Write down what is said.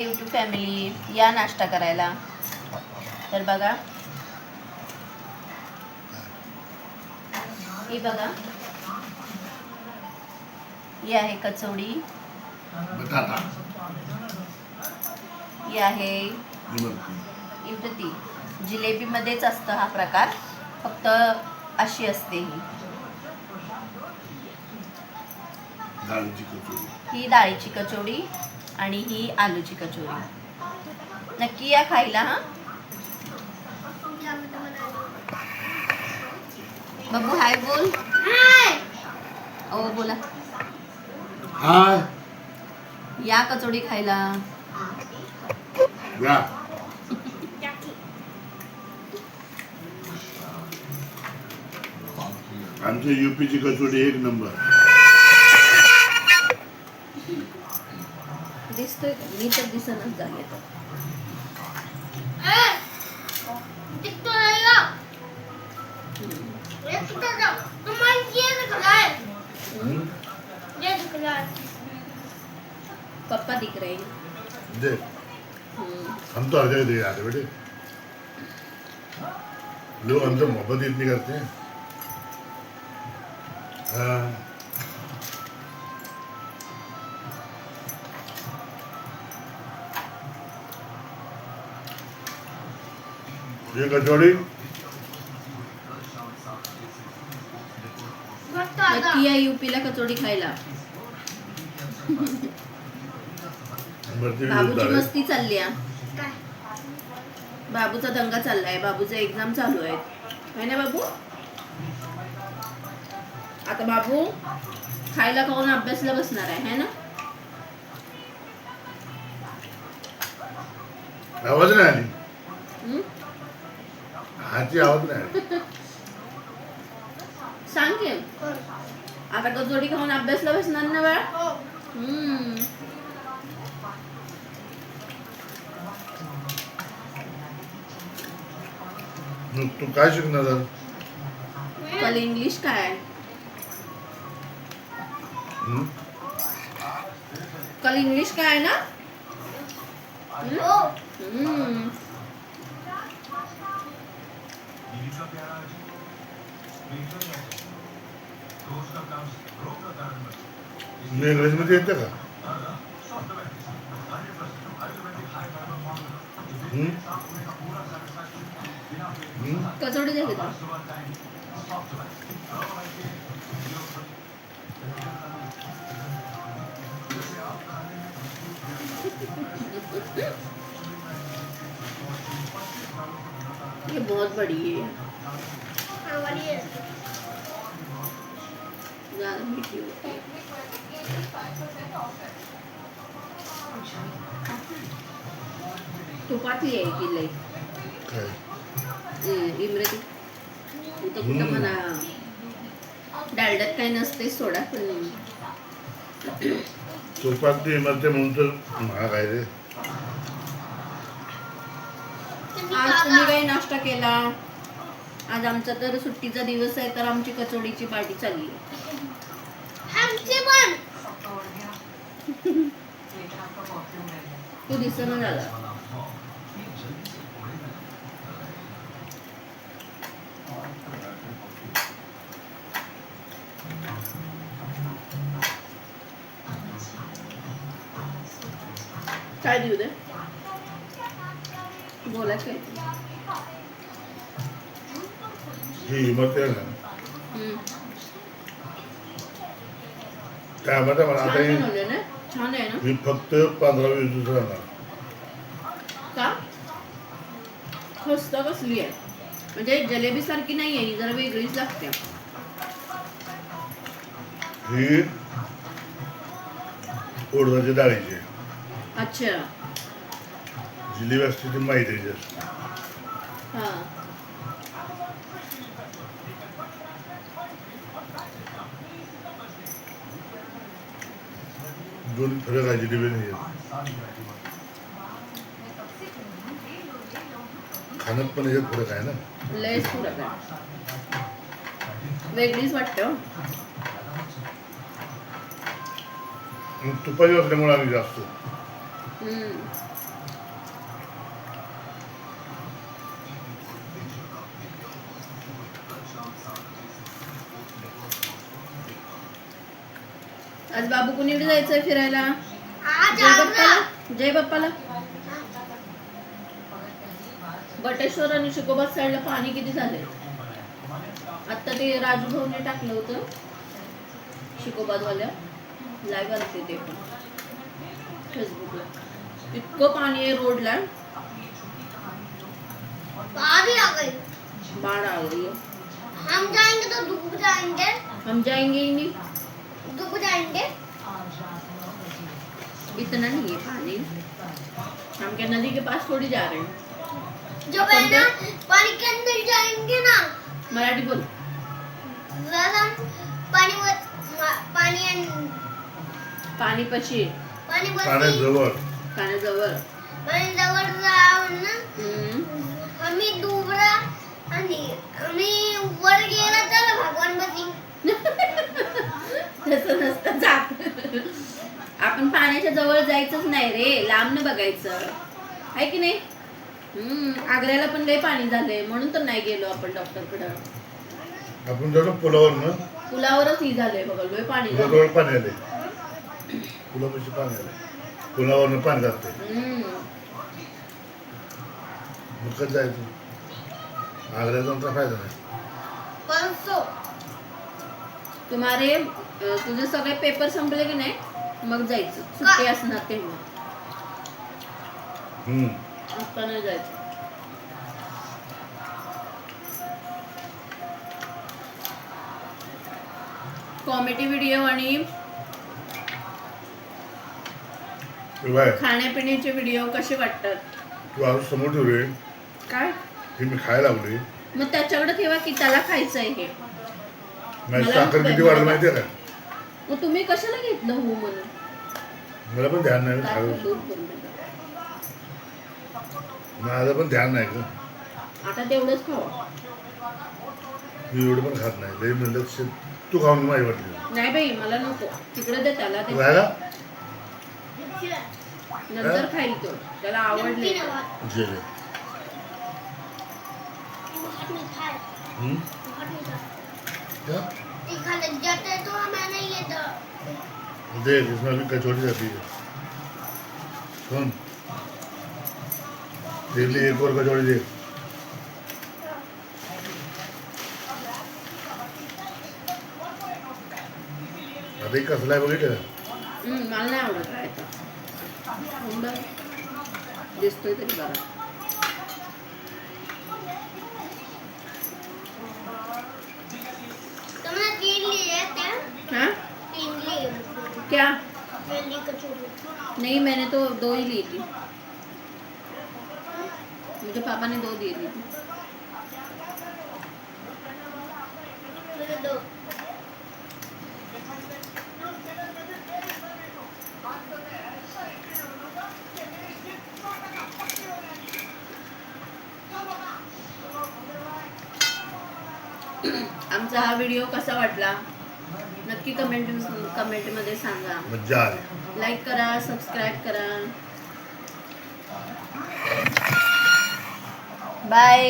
YouTube family या नाश्ता करायला. तर बघा, ही बघा, ही आहे कचोडी, ही आहे इमरती. जिलेबीमध्येच असतं हा प्रकार, फक्त अशी असते ही डाळीची कचोडी आणि ही आलूची कचोरी. नक्की या खायला. हा बब्बू हाय बोल. ओ बोला. हाय या कचोडी खायला. या. आमच्या यूपीची कचोडी एक नंबर. दिसतोय का? मी तर दिसनच झाले. पप्पा दिख रहे हैं. दे. हम तो हर जगह दे आते बेटे. लोग हमसे मोहब्बत इतनी करते हैं. हाँ. ये कचौड़ी नक्की या यूपीला कचोडी खायला. बाबूची मस्ती चालली आहे. बाबूचा दंगा चाललाय. बाबूचा एक्झाम चालू आहे ना बाबू. आता बाबू खायला खाऊन अभ्यासला बसणार आहे ना. आवाज नाही आली. हाची आवाज नाही आली. सांग की आता कचोडी खाऊन अभ्यासला बसणार ना बाळा. तू काय शिकणार? कल इंग्लिश काय? कल इंग्लिश काय आहे ना. इंग्लिश मध्ये येतं का? कचोडी दे घेतो. ये बहुत बड़ी है. ज़्यादा मीठी होती है. तुपातली आहे की लई. इमरती तू कुठं म्हणा डालड्यात काही नसते सोडा. पण तुपातली इमरती म्हणून तर महाग आहे रे. आज तुम्ही काही नाश्ता केला? आज आमचा तर सुट्टीचा दिवस आहे, तर आमची कचोडीची पार्टी चालली आहे. तू दिसणं झाला. काय देऊ दे बोलायचं आहे. ही इमरती आहे ना, काय म्हणता मला आता छान आहे ना. मी फक्त 15-20 दिवस राहणार. का खस्त कसली आहे? म्हणजे जलेबी सारखी नाही आहे, जरा वेगळीच लागते. ही उडदाच्या डाळीची. अच्छा. जिलेबी असते ती माहिती आहे जास्त. हा. दोन फरक आहे. जिलेबी नाही खाण्यात पण याच्यात फरक आहे ना. लयच फरक आहे. वेगळीच वाटतं. तुपाची असल्यामुळे आम्ही जास्त हम्म आज बाबू कुणीकडे जायचंय फिरायला? आज जय बाप्पाला. जय बाप्पाला. बटेश्वर आणि शिकोबात साईडला पाणी किती झालंय. आता ते राजू भाऊने टाकलं होतं शिकोबादवाल्या, लाईव्ह आलते ते पण फेसबुकला. इतकं पाणी आहे रोडला, बाढ़ आ गई। बाढ़ आ गई है. हम जाएंगे तो डूब जाएंगे। हम जाएंगे ही नहीं. डूब जाएंगे। इतना नहीं है पानी, हम क्या नदी के पास थोड़ी जा रहे हैं. जब है ना पानी के अंदर जाएंगे ना, मराठी बोल. जरा पानी पानी पाणीपाशी, पाणी पाण्याजवळ पाण्याजवळ. पाणी जवळ जाऊन ना हम्म. आम्ही डुबरा आणि आम्ही वर गेला तर भगवान बसी. तसं नसतं जात. आपण पाण्याच्या जवळ जायचंच नाही रे, लांबनं बघायचं आहे की नाही. आग्र्याला पण लय पाणी झालंय म्हणून तर नाही गेलो आपण डॉक्टरकडे. आपण जातो पुलावर ना, पुलावरच ही झालंय बघा, लय पाणी झालंय. पुलाजवळ पाणी आले, पुलापाशी पाणी आले, पुलावरनं पाणी जाते. मग कसं जायचं? आग्र्यात जाऊन काय फायदा नाही. परसो तुम्हारे तुझे सगळे पेपर संपले की नाही मग जायचं, सुट्टी असणार तेव्हा. आता नाही जायचं. कॉमेडी व्हिडिओ आणि बाय खाण्यापिण्याचे व्हिडिओ कसे वाटतात? तू आज समोर ठेवले, काय हे मी खायला लागले. मग त्याच्याकडे ठेवा की त्याला खायचंय हे. माझी मला साखर नको किती बाई, वाढलं माहितीये का? मग तुम्ही कशाला घेतलं हो म्हणून? मला पण ध्यान नाही ताट खायला, दूर करून टाका. माझं पण ध्यान नाही का. आता तेवढंच खावा. मी एवढं पण खात नाही. लई म्हणलं तू खाऊन माझी वाटली नाही बाई मला नको, तिकडे दे त्याला ते. राहायला नंतर खाईल तो, त्याला आवडले. जेले क्या खाने जाते तो हमें नहीं ये देख, इसमें अभी कचौड़ी जाती है. सुन, देख ली एक और कचौड़ी देख. आता एक कसला आहे बघितलं का? मला नाही आवडत राहायचं. दिसतोय तरी बरा. तुमने 3 लिए थे? हाँ 3 लिए क्या? पहली कचौड़ी। नहीं मैंने तो 2 ही ली थी, मुझे पापा ने 2 दिए थी. मैंने 2। आमचा हा व्हिडिओ कसा वाटला नक्की कमेंटमध्ये सांगा. मज्जा आली. लाईक करा, सबस्क्राईब करा. बाय.